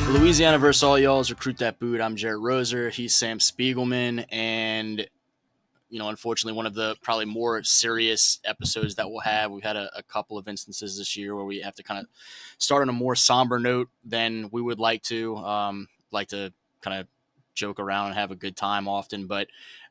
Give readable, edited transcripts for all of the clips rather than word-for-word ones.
Louisiana versus all y'all's Recruit That Boot. I'm Jared Roser. He's Sam Spiegelman. And, unfortunately, one of the probably more serious episodes that we'll have. We've had a couple of instances this year where we have to kind of start on a more somber note than we would like to. Kind of joke around and have a good time often. But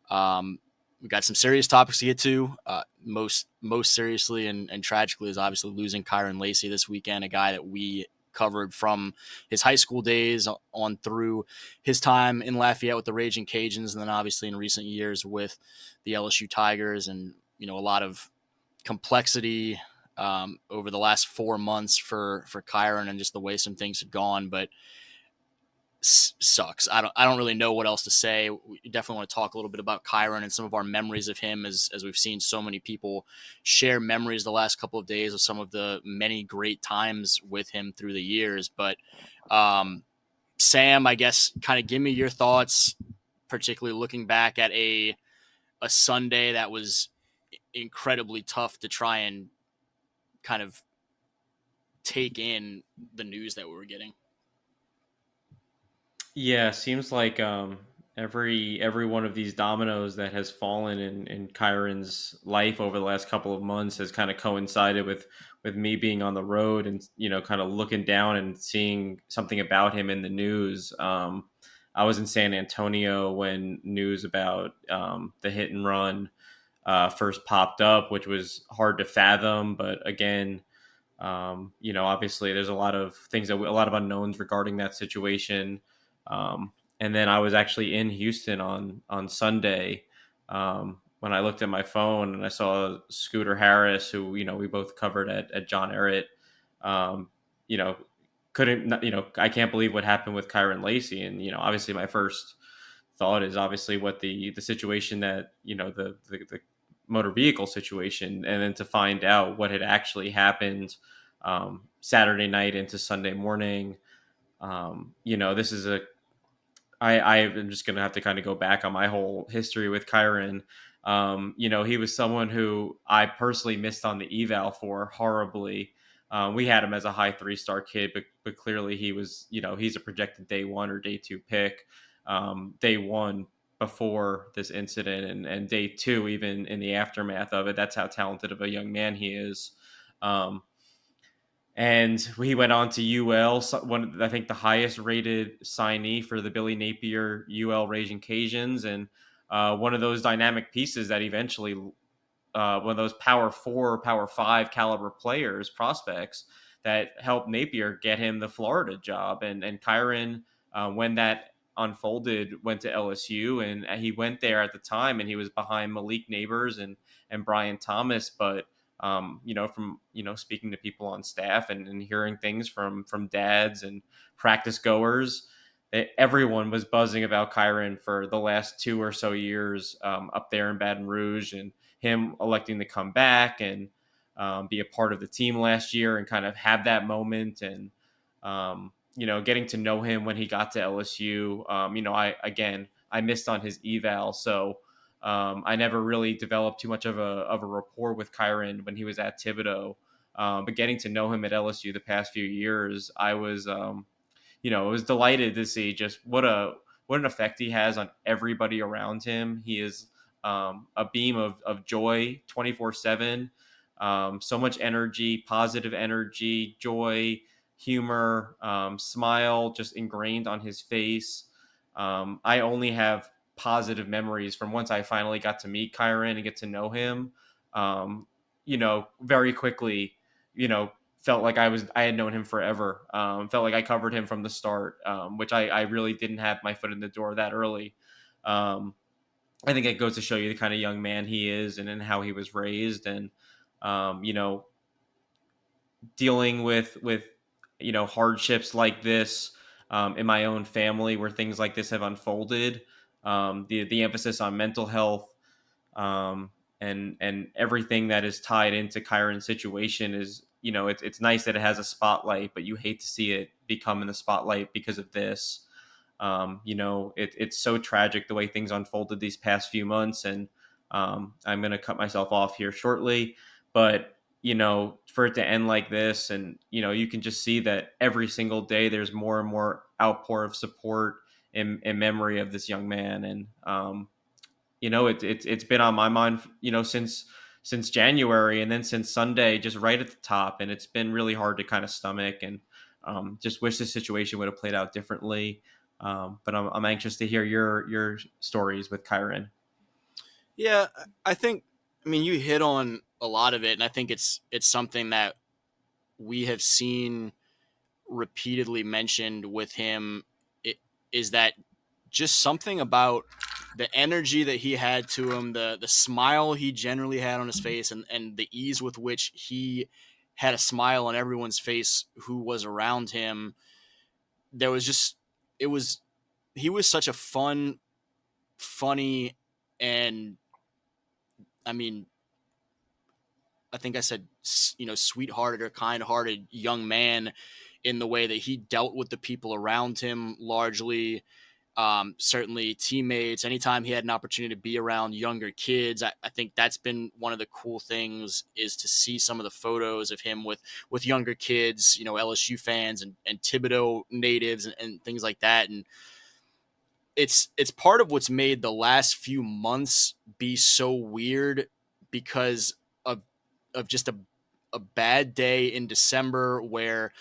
we got some serious topics to get to. Most seriously and tragically is obviously losing Kyren Lacy this weekend, a guy that we covered from his high school days on through his time in Lafayette with the Raging Cajuns, and then obviously in recent years with the LSU Tigers, and a lot of complexity over the last 4 months for Kyren and just the way some things had gone. But sucks. I don't really know what else to say. We definitely want to talk a little bit about Kyren and some of our memories of him, as we've seen so many people share memories the last couple of days of some of the many great times with him through the years. But Sam, I guess, kind of give me your thoughts, particularly looking back at a Sunday that was incredibly tough to try and kind of take in the news that we were getting. Yeah, seems like every one of these dominoes that has fallen in Kyren's life over the last couple of months has kind of coincided with me being on the road and kind of looking down and seeing something about him in the news. I was in San Antonio when news about the hit and run first popped up, which was hard to fathom. But again, obviously there's a lot of things a lot of unknowns regarding that situation. And then I was actually in Houston on Sunday when I looked at my phone and I saw Scooter Harris, who we both covered at John Ehret. I can't believe what happened with Kyren Lacy, and obviously my first thought is obviously what the situation that the motor vehicle situation, and then to find out what had actually happened Saturday night into Sunday morning. This is I'm just going to have to kind of go back on my whole history with Kyren. He was someone who I personally missed on the eval for horribly. We had him as a high 3-star kid, but clearly he was, he's a projected day 1 or day 2 pick. Day 1 before this incident and day 2, even in the aftermath of it. That's how talented of a young man he is. And he went on to UL, I think the highest rated signee for the Billy Napier UL Raging Cajuns, and one of those dynamic pieces that eventually, one of those Power 4, Power 5 caliber players, prospects, that helped Napier get him the Florida job. And Kyren, when that unfolded, went to LSU, and he went there at the time, and he was behind Malik Neighbors and Brian Thomas, but from speaking to people on staff and hearing things from dads and practice goers, everyone was buzzing about Kyren for the last 2 or so years up there in Baton Rouge, and him electing to come back and be a part of the team last year and kind of have that moment, and getting to know him when he got to LSU. I missed on his eval, so I never really developed too much of a rapport with Kyren when he was at Thibodeau. But getting to know him at LSU the past few years, I was, was delighted to see just what an effect he has on everybody around him. He is a beam of joy 24/7. So much energy, positive energy, joy, humor, smile just ingrained on his face. I only have positive memories from once I finally got to meet Kyren and get to know him. Very quickly, felt like I had known him forever. Felt like I covered him from the start, which I really didn't have my foot in the door that early. I think it goes to show you the kind of young man he is and how he was raised, and dealing with hardships like this in my own family where things like this have unfolded. The emphasis on mental health and everything that is tied into Kyren's situation is, it's nice that it has a spotlight, but you hate to see it become in the spotlight because of this. It's so tragic the way things unfolded these past few months, and I'm going to cut myself off here shortly, but for it to end like this. And, you can just see that every single day there's more and more outpour of support in memory of this young man. And, it's been on my mind, since January, and then since Sunday, just right at the top. And it's been really hard to kind of stomach, and just wish the situation would have played out differently. But I'm anxious to hear your stories with Kyren. Yeah, I think. I mean, you hit on a lot of it, and I think it's something that we have seen repeatedly mentioned with him. It is that just something about the energy that he had to him, the smile he generally had on his face, and the ease with which he had a smile on everyone's face who was around him. There was just it was he was such a funny, and I mean, I think I said, sweethearted or kind-hearted young man in the way that he dealt with the people around him largely. Certainly teammates, anytime he had an opportunity to be around younger kids. I think that's been one of the cool things, is to see some of the photos of him with younger kids, LSU fans and Thibodeau natives and things like that. And it's part of what's made the last few months be so weird, because of just a bad day in December where,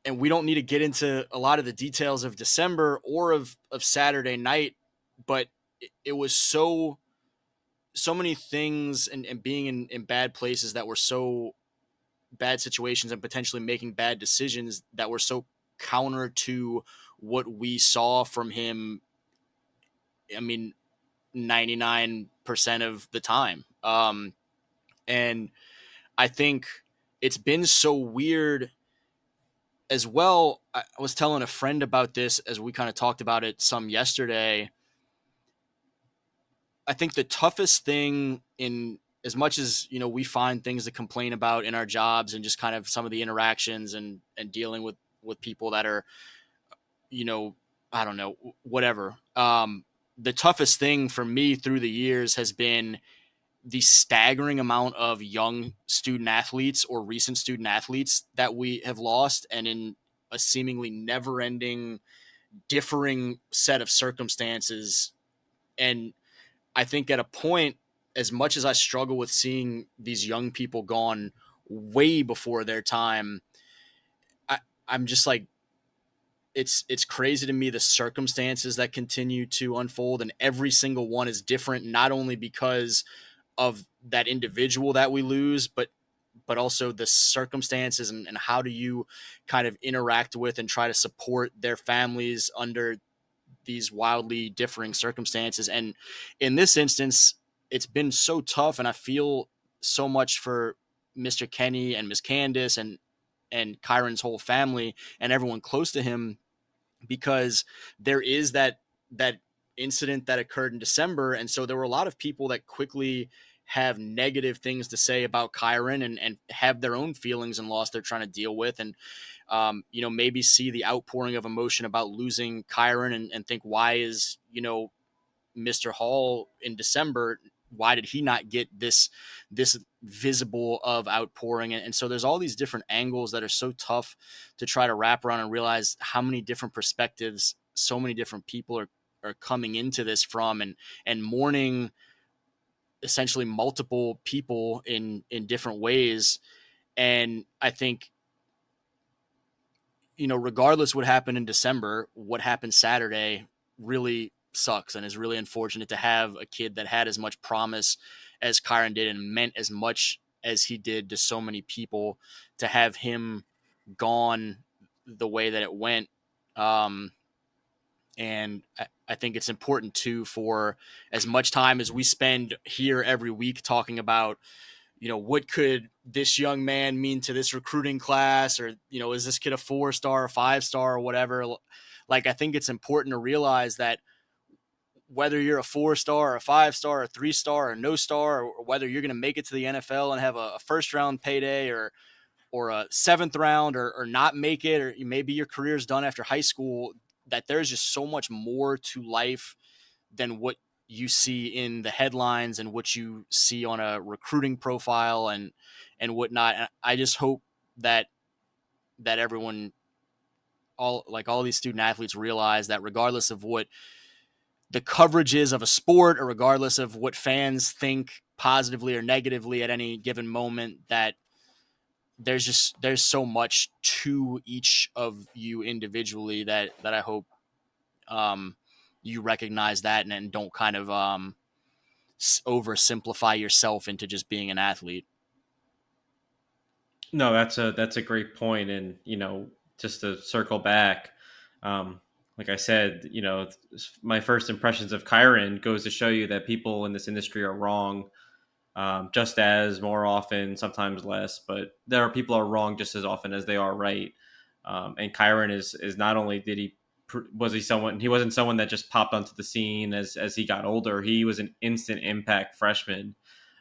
and we don't need to get into a lot of the details of December or of Saturday night, but it was so many things, and being in bad places that were so bad situations, and potentially making bad decisions that were so counter to what we saw from him. I mean, 99% of the time. And I think it's been so weird as well. I was telling a friend about this as we kind of talked about it some yesterday. I think the toughest thing, in as much as, we find things to complain about in our jobs, and just kind of some of the interactions and dealing with people that are, you know, I don't know, whatever. The toughest thing for me through the years has been the staggering amount of young student athletes or recent student athletes that we have lost, and in a seemingly never ending, differing set of circumstances. And I think at a point, as much as I struggle with seeing these young people gone way before their time, I, I'm just like, it's crazy to me, the circumstances that continue to unfold, and every single one is different, not only because of that individual that we lose, but also the circumstances, and how do you kind of interact with and try to support their families under these wildly differing circumstances. And in this instance, it's been so tough, and I feel so much for Mr. Kenny and Miss Candace and Kyron's whole family and everyone close to him, because there is that incident that occurred in December, and so there were a lot of people that quickly have negative things to say about Kyren, and have their own feelings and loss they're trying to deal with, and maybe see the outpouring of emotion about losing Kyren, and think, why is Mr. Hall in December, why did he not get this visible of outpouring? And so there's all these different angles that are so tough to try to wrap around, and realize how many different perspectives so many different people are coming into this from, and mourning essentially multiple people in different ways. And I think, regardless what happened in December, what happened Saturday really sucks, and is really unfortunate to have a kid that had as much promise as Kyren did, and meant as much as he did to so many people, to have him gone the way that it went. And I think it's important too, for as much time as we spend here every week talking about, what could this young man mean to this recruiting class, or, is this kid a 4-star, a 5-star, or whatever? Like, I think it's important to realize that whether you're a 4-star or a 5-star or 3-star or no star, or whether you're going to make it to the NFL and have a first round payday, or a 7th round, or not make it, or maybe your career's done after high school, that there's just so much more to life than what you see in the headlines and what you see on a recruiting profile and whatnot. And I just hope that everyone, all these student athletes, realize that regardless of what the coverage is of a sport, or regardless of what fans think positively or negatively at any given moment, that there's so much to each of you individually that I hope you recognize that, and don't kind of oversimplify yourself into just being an athlete. No, that's a great point, and just to circle back, um, like I said, my first impressions of Kyren goes to show you that people in this industry are wrong, just as more often, sometimes less, but there are people are wrong just as often as they are right. And Kyren is not only did he was he wasn't someone that just popped onto the scene as he got older. He was an instant impact freshman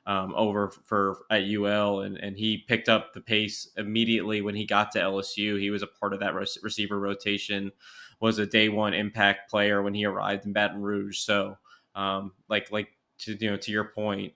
over for at UL, and he picked up the pace immediately when he got to LSU. He was a part of that receiver rotation, was a day one impact player when he arrived in Baton Rouge. So, like to your point,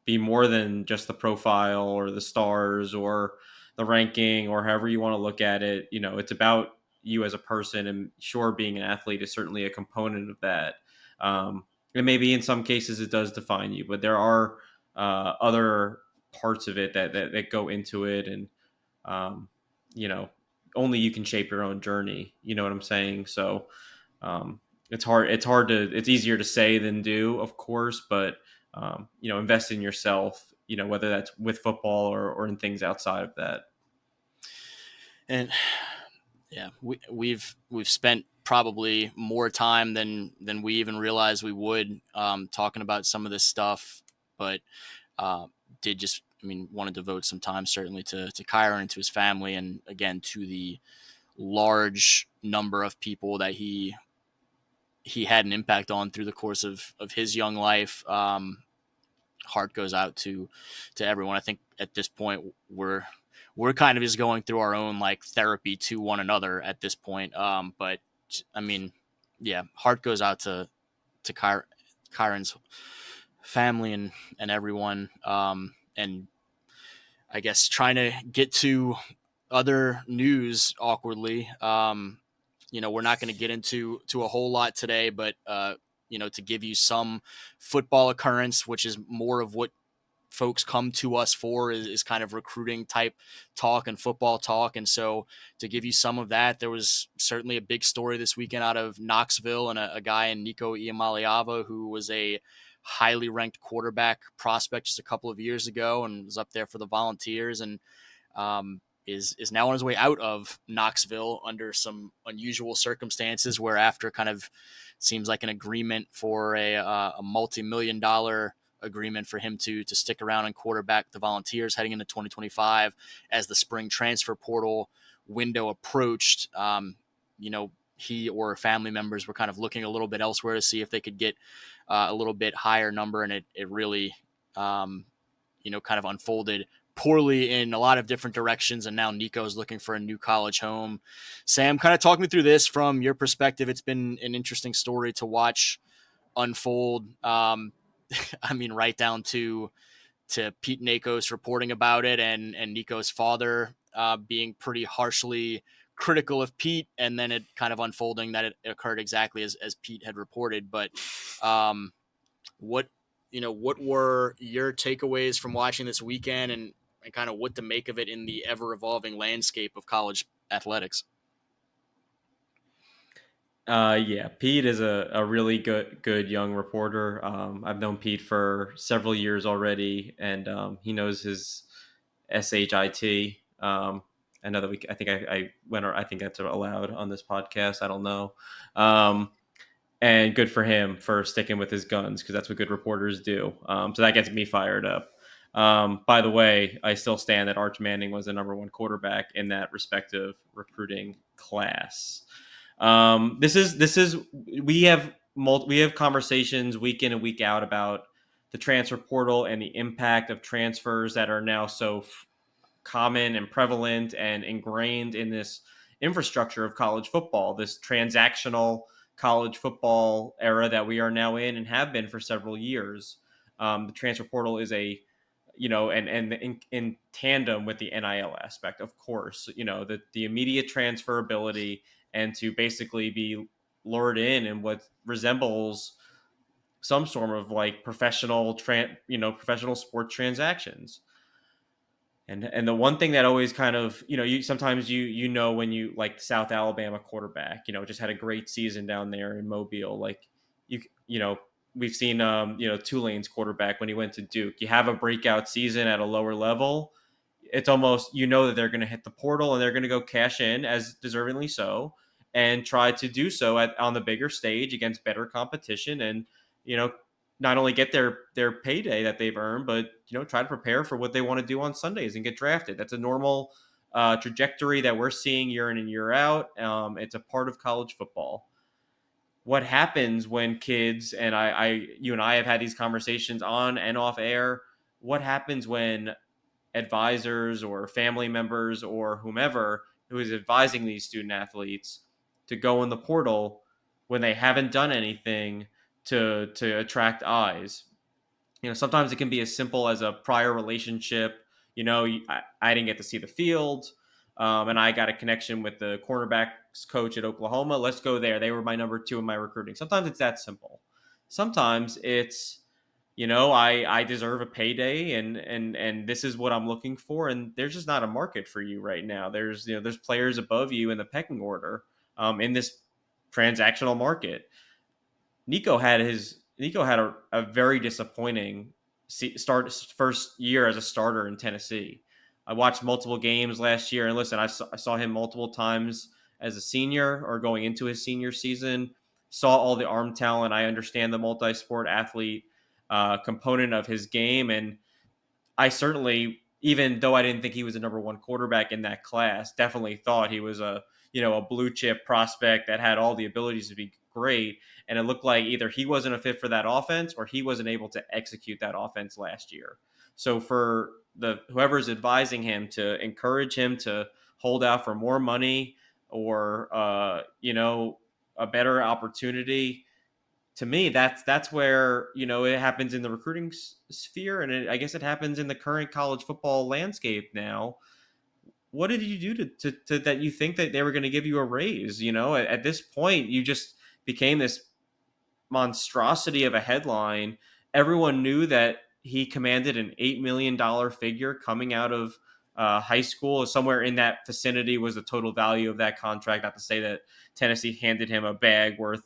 be more than just the profile or the stars or the ranking or however you want to look at it. It's about you as a person, and sure, being an athlete is certainly a component of that. And maybe in some cases it does define you, but there are other parts of it that go into it, and um, you know only you can shape your own journey. You know what I'm saying? So it's easier to say than do, of course, but invest in yourself, whether that's with football or in things outside of that. And yeah, we've spent probably more time than we even realized we would, talking about some of this stuff, but uh, did just, I mean, want to devote some time certainly to Kyren and to his family, and again to the large number of people that he had an impact on through the course of his young life. Heart goes out to everyone. I think at this point we're kind of just going through our own like therapy to one another at this point. But I mean, yeah, heart goes out to Kyren's family and everyone. And I guess trying to get to other news awkwardly. We're not going to get into a whole lot today, but to give you some football occurrence, which is more of what folks come to us for, is kind of recruiting type talk and football talk. And so to give you some of that, there was certainly a big story this weekend out of Knoxville, and a guy in Nico Iamaleava, who was a highly ranked quarterback prospect just a couple of years ago and was up there for the Volunteers, and is now on his way out of Knoxville under some unusual circumstances, where after kind of seems like an agreement for a multi-million-dollar agreement for him to stick around and quarterback the Volunteers heading into 2025 as the spring transfer portal window approached. He or family members were kind of looking a little bit elsewhere to see if they could get a little bit higher number, and it really kind of unfolded poorly in a lot of different directions, and now Nico is looking for a new college home. Sam, kind of talk me through this from your perspective. It's been an interesting story to watch unfold. I mean, right down to Pete Nakos reporting about it, and Nico's father being pretty harshly critical of Pete, and then it kind of unfolding that it occurred exactly as Pete had reported. But what what were your takeaways from watching this weekend, and kind of what to make of it in the ever evolving landscape of college athletics? Yeah, Pete is a really good young reporter. I've known Pete for several years already, and he knows his shit. I know that I think I went, or I think that's allowed on this podcast. I don't know. And good for him for sticking with his guns, because that's what good reporters do. So that gets me fired up. By the way, I still stand that Arch Manning was the number one quarterback in that respective recruiting class. This is we have conversations week in and week out about the transfer portal and the impact of transfers that are now so common and prevalent and ingrained in this infrastructure of college football, this transactional college football era that we are now in and have been for several years. The transfer portal is a, and in tandem with the NIL aspect, of course, the immediate transferability and to basically be lured in what resembles some sort of like professional sports transactions. And the one thing that always kind of, you sometimes when you like South Alabama quarterback, just had a great season down there in Mobile. Like you you know we've seen Tulane's quarterback when he went to Duke. You have a breakout season at a lower level, it's almost, that they're going to hit the portal and they're going to go cash in, as deservingly so, and try to do so on the bigger stage against better competition, and you know not only get their payday that they've earned, but try to prepare for what they want to do on Sundays and get drafted. That's a normal trajectory that we're seeing year in and year out. It's a part of college football. What happens when kids, and you and I have had these conversations on and off air, what happens when advisors or family members or whomever who is advising these student athletes to go in the portal when they haven't done anything to attract eyes? Sometimes it can be as simple as a prior relationship. I didn't get to see the field, and I got a connection with the cornerbacks coach at Oklahoma. Let's go there. They were my number two in my recruiting. Sometimes it's that simple. Sometimes it's, I deserve a payday, and this is what I'm looking for, and there's just not a market for you right now. There's players above you in the pecking order, in this transactional market. Nico had a very disappointing first year as a starter in Tennessee. I watched multiple games last year, and listen, I saw him multiple times as a senior or going into his senior season. Saw all the arm talent. I understand the multi-sport athlete component of his game, and I certainly, even though I didn't think he was a number one quarterback in that class, definitely thought he was a blue chip prospect that had all the abilities to be great. And it looked like either he wasn't a fit for that offense or he wasn't able to execute that offense last year. So for whoever's advising him, to encourage him to hold out for more money or a better opportunity, to me, that's where it happens in the recruiting sphere, and I guess it happens in the current college football landscape now. What did you do to that you think that they were going to give you a raise? At this point, you just became this monstrosity of a headline. Everyone knew that he commanded an $8 million figure coming out of high school. Somewhere in that vicinity was the total value of that contract. Not to say that Tennessee handed him a bag worth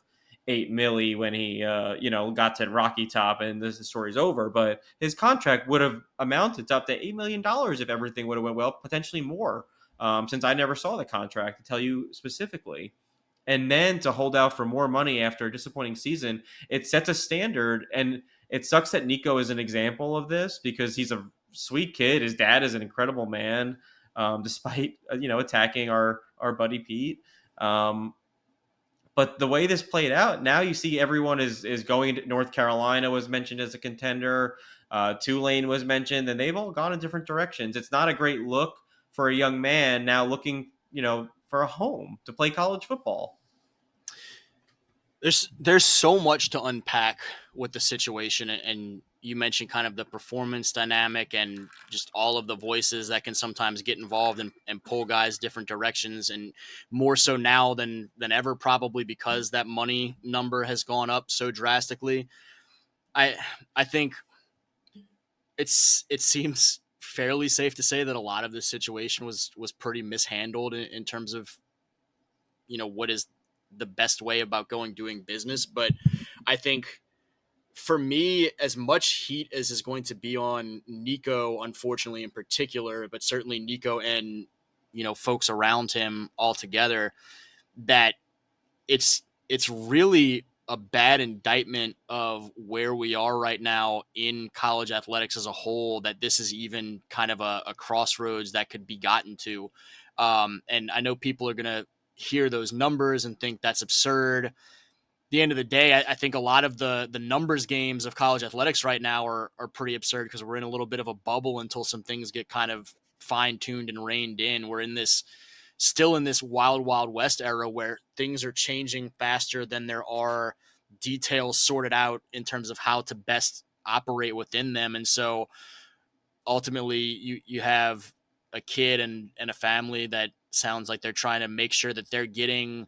$8 million when he got to Rocky Top and the story's over, but his contract would have amounted to up to $8 million if everything would have went well, potentially more. Since I never saw the contract to tell you specifically. And then to hold out for more money after a disappointing season, it sets a standard. And it sucks that Nico is an example of this because he's a sweet kid. His dad is an incredible man, despite attacking our buddy Pete. But the way this played out, now you see everyone is going to North Carolina was mentioned as a contender. Tulane was mentioned, and they've all gone in different directions. It's not a great look for a young man now looking, for a home to play college football. There's so much to unpack with the situation, and you mentioned kind of the performance dynamic and just all of the voices that can sometimes get involved and pull guys different directions, and more so now than ever, probably because that money number has gone up so drastically. I think it seems fairly safe to say that a lot of this situation was pretty mishandled in terms of what is the best way about doing business. But I think for me, as much heat as is going to be on Nico, unfortunately in particular, but certainly Nico and folks around him altogether, that it's really a bad indictment of where we are right now in college athletics as a whole, that this is even kind of a crossroads that could be gotten to. And I know people are going to hear those numbers and think that's absurd. At the end of the day, I think a lot of the numbers games of college athletics right now are pretty absurd because we're in a little bit of a bubble until some things get kind of fine-tuned and reined in. We're in this still in this wild, wild west era where things are changing faster than there are details sorted out in terms of how to best operate within them. And so ultimately you have a kid and a family that sounds like they're trying to make sure that they're getting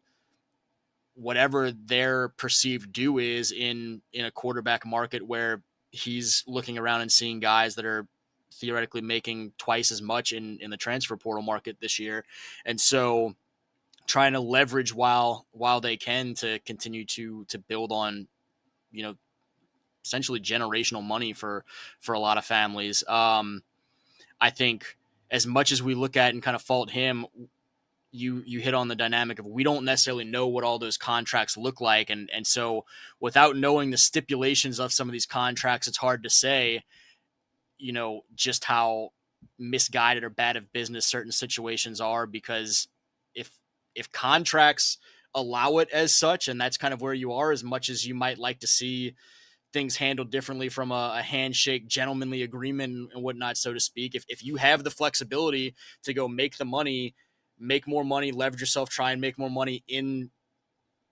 whatever their perceived due is in a quarterback market where he's looking around and seeing guys that are theoretically making twice as much in the transfer portal market this year. And so trying to leverage while they can to continue to build on, you know, essentially generational money for a lot of families. I think as much as we look at and kind of fault him, you hit on the dynamic of we don't necessarily know what all those contracts look like, and so without knowing the stipulations of some of these contracts, it's hard to say, you know, just how misguided or bad of business certain situations are, because if contracts allow it as such, and that's kind of where you are, as much as you might like to see things handled differently from a handshake, gentlemanly agreement and whatnot, so to speak. If you have the flexibility to go make the money, make more money, leverage yourself, try and make more money in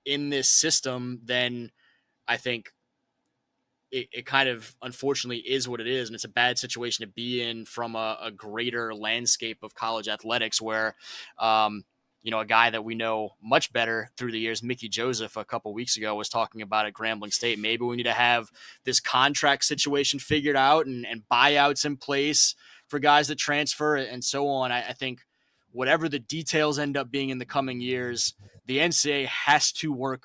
this system, then I think it kind of unfortunately is what it is. And it's a bad situation to be in from a greater landscape of college athletics where, you know, a guy that we know much better through the years, Mickey Joseph, a couple weeks ago was talking about at Grambling State. Maybe we need to have this contract situation figured out and buyouts in place for guys that transfer and so on. I think whatever the details end up being in the coming years, the NCAA has to work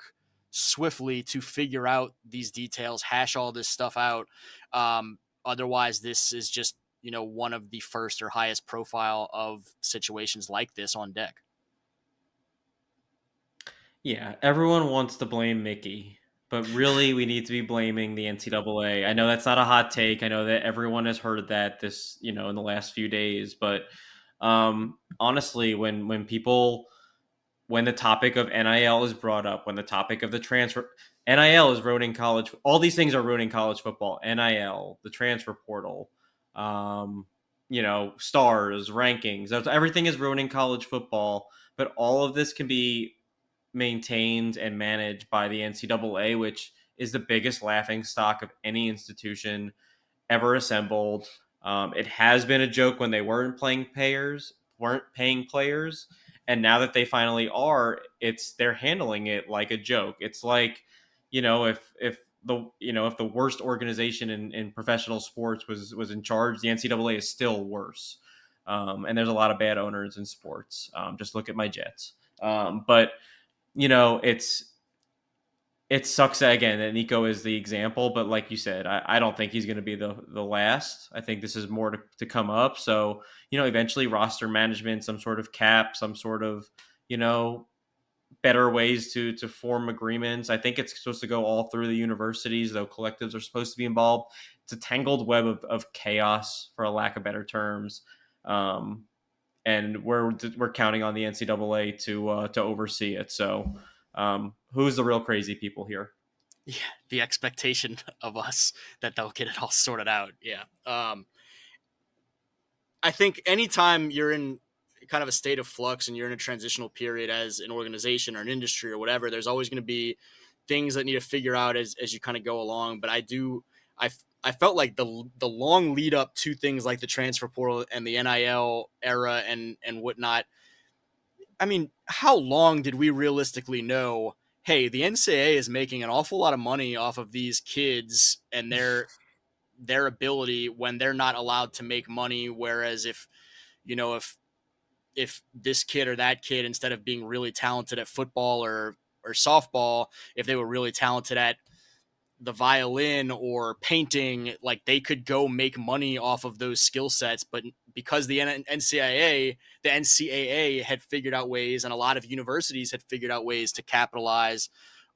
swiftly to figure out these details, hash all this stuff out. Otherwise, this is just, you know, one of the first or highest profile of situations like this on deck. Yeah, everyone wants to blame Mickey, but really we need to be blaming the NCAA. I know that's not a hot take. I know that everyone has heard that this, you know, in the last few days, but honestly, when the topic of NIL is brought up, when the topic of the transfer NIL is ruining college, all these things are ruining college football. NIL, the transfer portal, you know, stars, rankings, everything is ruining college football. But all of this can be maintained and managed by the NCAA, which is the biggest laughing stock of any institution ever assembled. It has been a joke when they weren't paying players, and now that they finally are, they're handling it like a joke. It's like, you know, if the worst organization in professional sports was in charge, the NCAA is still worse. And there's a lot of bad owners in sports. Just look at my Jets. But you know, it sucks again that Nico is the example, but like you said, I don't think he's going to be the last. I think this is more to come up. So, you know, eventually roster management, some sort of cap, some sort of, you know, better ways to form agreements. I think it's supposed to go all through the universities, though collectives are supposed to be involved. It's a tangled web of chaos, for a lack of better terms. And we're counting on the NCAA to oversee it. So, who's the real crazy people here? Yeah, the expectation of us that they'll get it all sorted out. Yeah. I think anytime you're in kind of a state of flux and you're in a transitional period as an organization or an industry or whatever, there's always going to be things that need to figure out as you kind of go along. But I felt like the long lead up to things like the transfer portal and the NIL era and whatnot. I mean, how long did we realistically know, hey, the NCAA is making an awful lot of money off of these kids and their ability when they're not allowed to make money, whereas if, you know, if this kid or that kid, instead of being really talented at football or softball, if they were really talented at the violin or painting, like they could go make money off of those skill sets. But because the NCAA had figured out ways, and a lot of universities had figured out ways to capitalize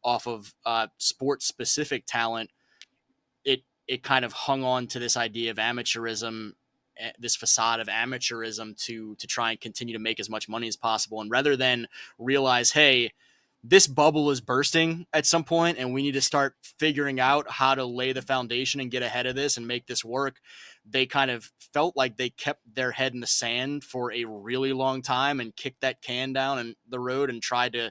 off of sports specific talent, it kind of hung on to this idea of amateurism, this facade of amateurism to try and continue to make as much money as possible. And rather than realize, hey, this bubble is bursting at some point, and we need to start figuring out how to lay the foundation and get ahead of this and make this work. They kind of felt like they kept their head in the sand for a really long time and kicked that can down the road and tried to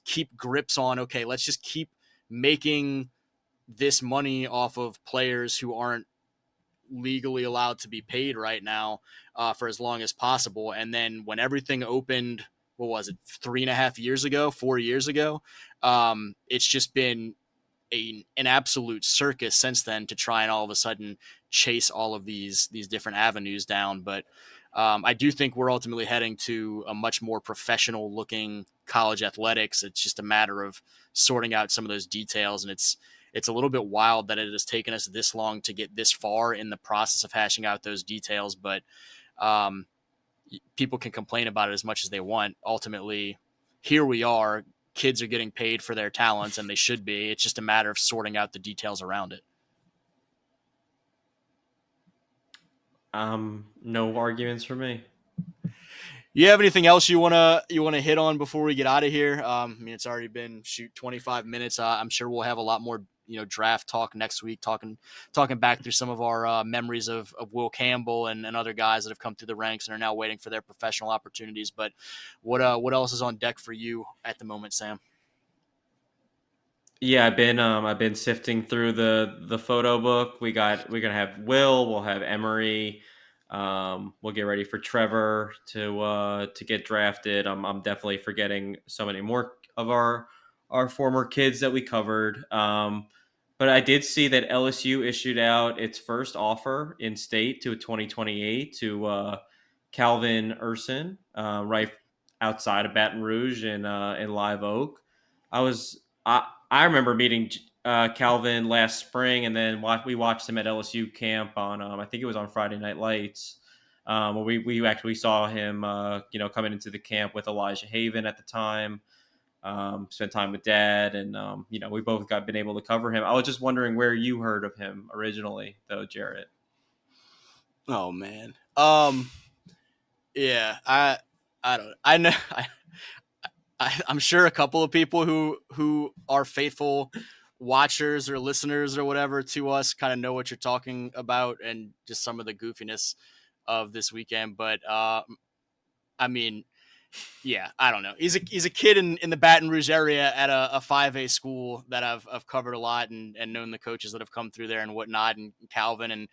keep grips on, okay, let's just keep making this money off of players who aren't legally allowed to be paid right now for as long as possible. And then when everything opened, what was it, 3.5 years ago, 4 years ago, it's just been an absolute circus since then to try and all of a sudden chase all of these different avenues down. But I do think we're ultimately heading to a much more professional looking college athletics. It's just a matter of sorting out some of those details, and it's a little bit wild that it has taken us this long to get this far in the process of hashing out those details. But um, people can complain about it as much as they want. Ultimately, here we are. Kids are getting paid for their talents, and they should be. It's just a matter of sorting out the details around it. No arguments for me. You have anything else you wanna hit on before we get out of here? I mean, it's already been 25 minutes. I'm sure we'll have a lot more draft talk next week, talking back through some of our memories of Will Campbell and other guys that have come through the ranks and are now waiting for their professional opportunities. But what else is on deck for you at the moment, Sam? Yeah, I've been sifting through the photo book. We're gonna have Will, we'll have Emery, we'll get ready for Trevor to get drafted. I'm definitely forgetting so many more of our former kids that we covered. But I did see that LSU issued out its first offer in state to a 2028 to Calvin Urson, right outside of Baton Rouge in Live Oak. I was I remember meeting Calvin last spring, and then we watched him at LSU camp on I think it was on Friday Night Lights. Where we actually saw him, coming into the camp with Elijah Haven at the time. Spent time with Dad, and we both been able to cover him. I was just wondering where you heard of him originally, though, Jarrett. Oh man. Yeah, I don't I know I'm sure a couple of people who are faithful watchers or listeners or whatever to us kind of know what you're talking about and just some of the goofiness of this weekend. But I mean, yeah, I don't know. He's a kid in the Baton Rouge area at a 5A school that I've covered a lot and known the coaches that have come through there and whatnot, and Calvin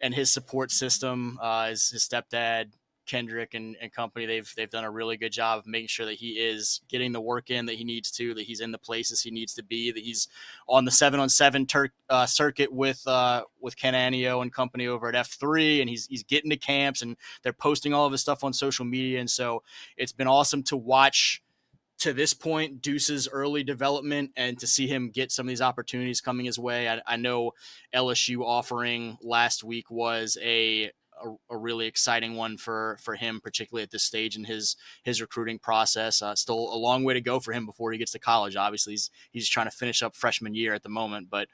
and his support system, his stepdad Kendrick and company. They've done a really good job of making sure that he is getting the work in that he needs to, that he's in the places he needs to be, that he's on the 7-on-7 circuit with Ken Anio and company over at F3, and he's getting to camps, and they're posting all of his stuff on social media. And so it's been awesome to watch to this point Deuce's early development and to see him get some of these opportunities coming his way. I know LSU offering last week was a really exciting one for him, particularly at this stage in his recruiting process. Still a long way to go for him before he gets to college. Obviously, he's trying to finish up freshman year at the moment, but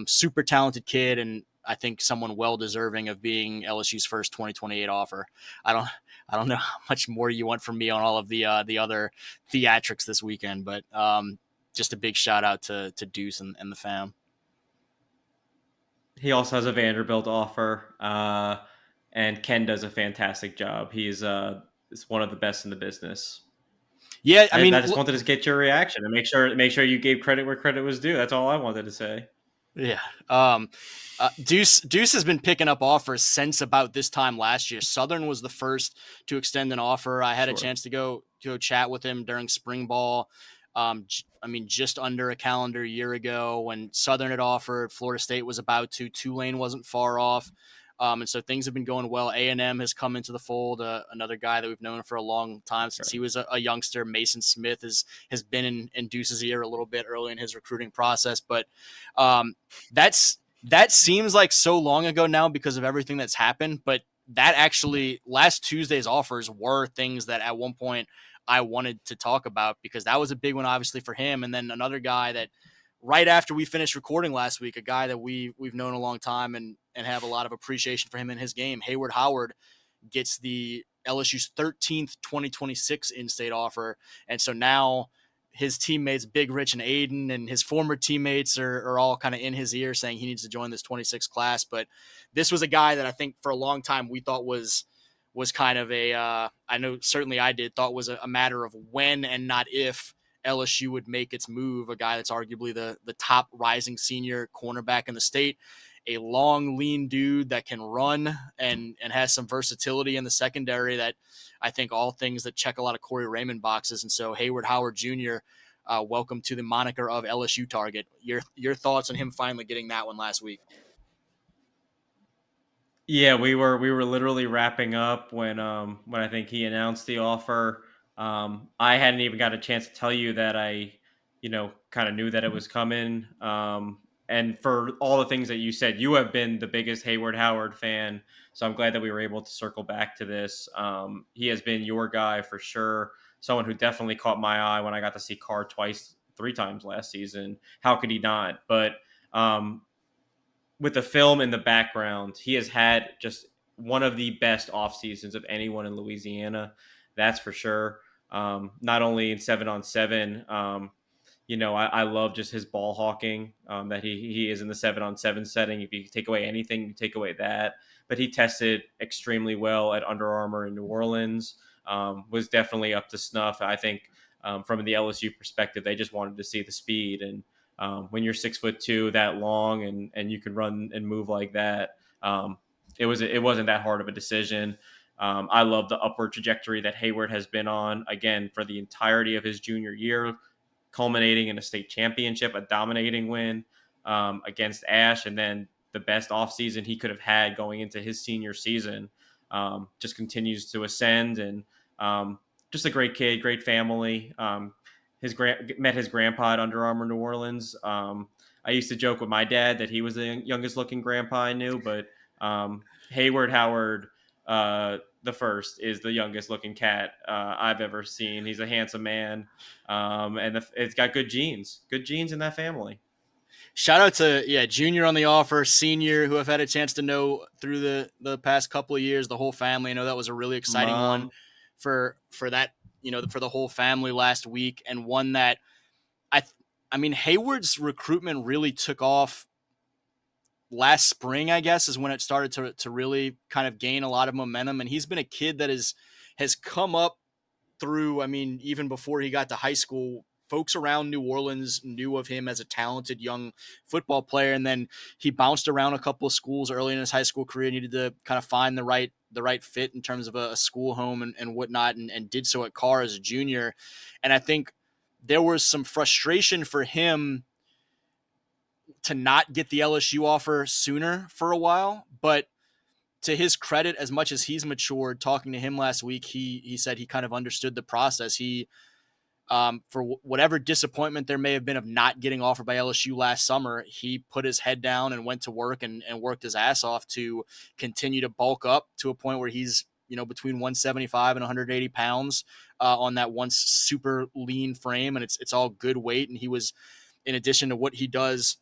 super talented kid, and I think someone well deserving of being LSU's first 2028 offer. I don't know how much more you want from me on all of the other theatrics this weekend, but just a big shout out to Deuce and the fam. He also has a Vanderbilt offer, and Ken does a fantastic job. He's is one of the best in the business. Yeah, I I mean, just wanted to get your reaction and make sure you gave credit where credit was due. That's all I wanted to say. yeah. Deuce has been picking up offers since about this time last year. Southern was the first to extend an offer. I had a Sure. chance to go chat with him during spring ball. I mean, just under a calendar year ago when Southern had offered, Florida State was about to, Tulane wasn't far off. And so things have been going well. A&M has come into the fold. Another guy that we've known for a long time since he was a youngster. Mason Smith has been in Deuce's ear a little bit early in his recruiting process, but um, that seems like so long ago now because of everything that's happened. But that actually last Tuesday's offers were things that at one point I wanted to talk about because that was a big one, obviously, for him. And then another guy that right after we finished recording last week, a guy that we've known a long time and have a lot of appreciation for him in his game, Hayward Howard, gets the LSU's 13th 2026 in-state offer. And so now his teammates, Big Rich and Aiden, and his former teammates are all kind of in his ear saying he needs to join this 26 class. But this was a guy that I think for a long time we thought was kind of a I know certainly I did thought was a matter of when and not if LSU would make its move. A guy that's arguably the top rising senior cornerback in the state, a long, lean dude that can run and has some versatility in the secondary. That I think all things that check a lot of Corey Raymond boxes. And so Hayward Howard Jr. Welcome to the moniker of LSU target. Your thoughts on him finally getting that one last week? Yeah, we were literally wrapping up when I think he announced the offer. I hadn't even got a chance to tell you that I, kind of knew that it was coming. And for all the things that you said, you have been the biggest Hayward Howard fan, so I'm glad that we were able to circle back to this. He has been your guy for sure. Someone who definitely caught my eye when I got to see Carr twice, 3 times last season. How could he not? But um, with the film in the background, he has had just one of the best off seasons of anyone in Louisiana. That's for sure. Not only in 7-on-7, I love just his ball hawking, that he is in the 7-on-7 setting. If you take away anything, you take away that. But he tested extremely well at Under Armour in New Orleans. Was definitely up to snuff. I think from the LSU perspective, they just wanted to see the speed. And when you're 6'2", that long, and you can run and move like that, it wasn't that hard of a decision. I love the upward trajectory that Hayward has been on, again, for the entirety of his junior year, culminating in a state championship, a dominating win against Ash, and then the best offseason he could have had going into his senior season. Just continues to ascend, and just a great kid, great family. Met his grandpa at Under Armour New Orleans. I used to joke with my dad that he was the youngest looking grandpa I knew, but Hayward Howard the first is the youngest looking cat I've ever seen. He's a handsome man, and it's got good genes in that family. Shout out to junior on the offer, senior who I've had a chance to know through the past couple of years, the whole family. I know that was a really exciting one Mom, for that, for the whole family last week, and one that I I mean Hayward's recruitment really took off last spring, I guess, is when it started to really kind of gain a lot of momentum. And he's been a kid that has come up through, I mean, even before he got to high school, folks around New Orleans knew of him as a talented young football player. And then he bounced around a couple of schools early in his high school career, needed to kind of find the right fit in terms of a school home and whatnot, and did so at Carr as a junior. And I think there was some frustration for him to not get the LSU offer sooner for a while, but to his credit, as much as he's matured, talking to him last week, he said he kind of understood the process. He for whatever disappointment there may have been of not getting offered by LSU last summer, he put his head down and went to work and worked his ass off to continue to bulk up to a point where he's between 175 and 180 pounds on that once super lean frame, and it's all good weight. And he was, in addition to what he does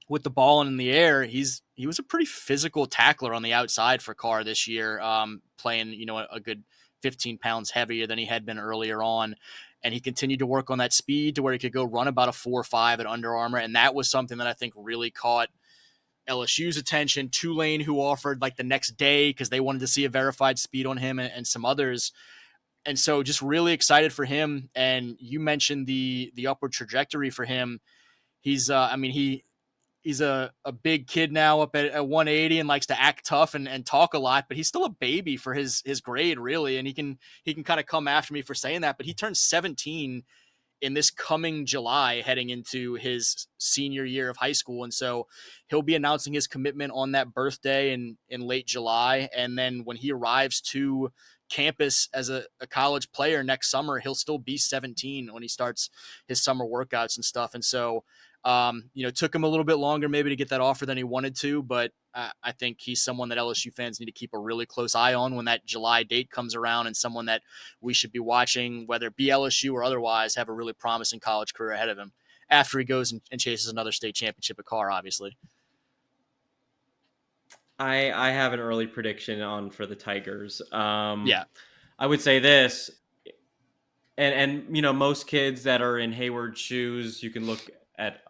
with the ball and in the air, he was a pretty physical tackler on the outside for Carr this year, playing a good 15 pounds heavier than he had been earlier on. And he continued to work on that speed to where he could go run about a 4.5 at Under Armour. And that was something that I think really caught LSU's attention. Tulane, who offered like the next day because they wanted to see a verified speed on him, and some others. And so just really excited for him. And you mentioned the upward trajectory for him. He's he's a big kid now up at 180 and likes to act tough and talk a lot, but he's still a baby for his grade, really. And he can kind of come after me for saying that, but he turns 17 in this coming July, heading into his senior year of high school. And so he'll be announcing his commitment on that birthday in late July. And then when he arrives to campus as a college player next summer, he'll still be 17 when he starts his summer workouts and stuff. And so took him a little bit longer maybe to get that offer than he wanted to, but I think he's someone that LSU fans need to keep a really close eye on when that July date comes around, and someone that we should be watching, whether it be LSU or otherwise, have a really promising college career ahead of him after he goes and chases another state championship at Carr, obviously. I have an early prediction on for the Tigers. Yeah. I would say this: and most kids that are in Hayward's shoes, you can look at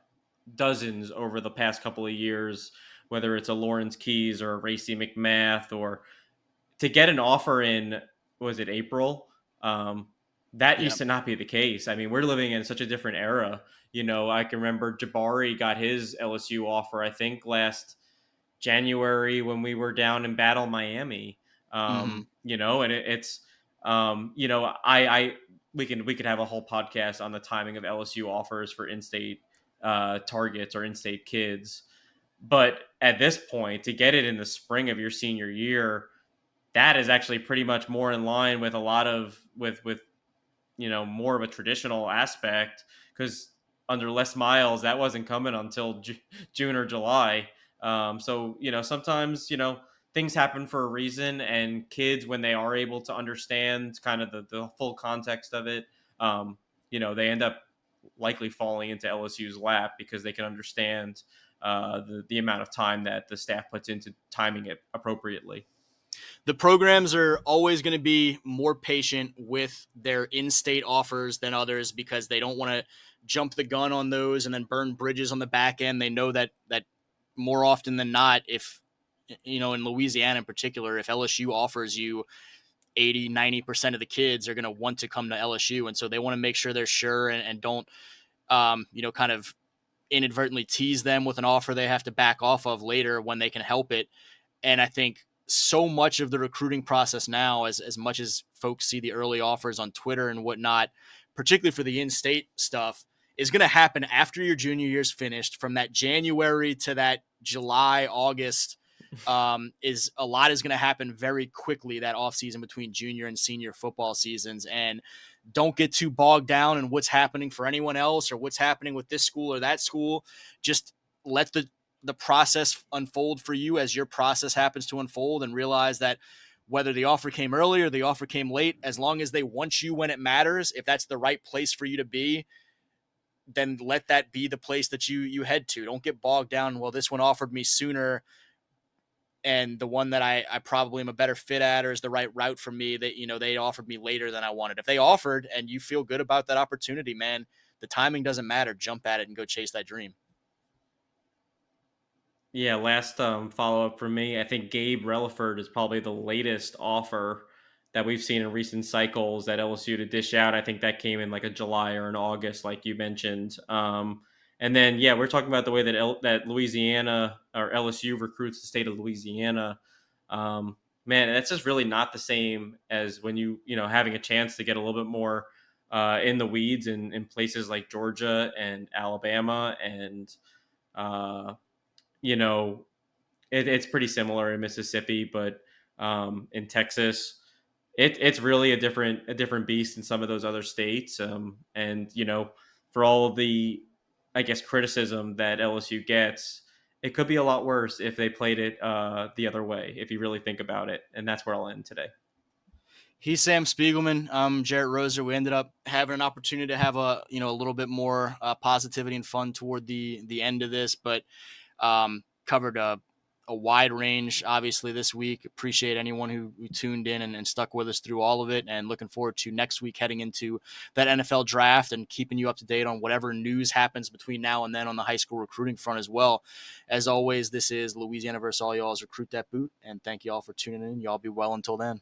dozens over the past couple of years, whether it's a Lawrence Keys or a Racy McMath, or to get an offer in, was it April? Um, that Yeah. used to not be the case. I mean, we're living in such a different era. I can remember Jabari got his LSU offer, I think, last January when we were down in Battle, Miami. Mm-hmm. And it's I we could have a whole podcast on the timing of LSU offers for in-state targets or in-state kids. But at this point, to get it in the spring of your senior year, that is actually pretty much more in line with a lot of with more of a traditional aspect, because under Les Miles that wasn't coming until June or July. So sometimes things happen for a reason, and kids, when they are able to understand kind of the full context of it, they end up likely falling into LSU's lap because they can understand the amount of time that the staff puts into timing it appropriately. The programs are always going to be more patient with their in-state offers than others because they don't want to jump the gun on those and then burn bridges on the back end. They know that more often than not, if in Louisiana in particular, if LSU offers you 80-90% of the kids are going to want to come to LSU, and so they want to make sure they're sure and don't kind of inadvertently tease them with an offer they have to back off of later when they can help it. And I think so much of the recruiting process now, as much as folks see the early offers on Twitter and whatnot, particularly for the in-state stuff, is going to happen after your junior year's finished. From that January to that July, August, is going to happen very quickly, that offseason between junior and senior football seasons. And don't get too bogged down in what's happening for anyone else or what's happening with this school or that school. Just let the process unfold for you as your process happens to unfold, and realize that whether the offer came early or the offer came late, as long as they want you when it matters, if that's the right place for you to be, then let that be the place that you head to. Don't get bogged down. Well, this one offered me sooner, and the one that I probably am a better fit at or is the right route for me, that, they offered me later than I wanted. If they offered and you feel good about that opportunity, man, the timing doesn't matter. Jump at it and go chase that dream. Yeah, last follow up from me. I think Gabe Relaford is probably the latest offer that we've seen in recent cycles that LSU to dish out. I think that came in like a July or an August, like you mentioned. And then we're talking about the way that that Louisiana or LSU recruits the state of Louisiana. Man, that's just really not the same as when having a chance to get a little bit more in the weeds in places like Georgia and Alabama and. You know, it's pretty similar in Mississippi, but in Texas, it's really a different beast in some of those other states. And for all of the, I guess, criticism that LSU gets, it could be a lot worse if they played it the other way, if you really think about it. And that's where I'll end today. He's Sam Spiegelman. I'm Jarrett Roser. We ended up having an opportunity to have a little bit more positivity and fun toward the end of this, but covered a wide range, obviously, this week. Appreciate anyone who tuned in and stuck with us through all of it, and looking forward to next week heading into that NFL draft and keeping you up to date on whatever news happens between now and then on the high school recruiting front as well. As always, this is Louisiana versus all y'all's Recruit Dat Boot, and thank you all for tuning in. Y'all be well until then.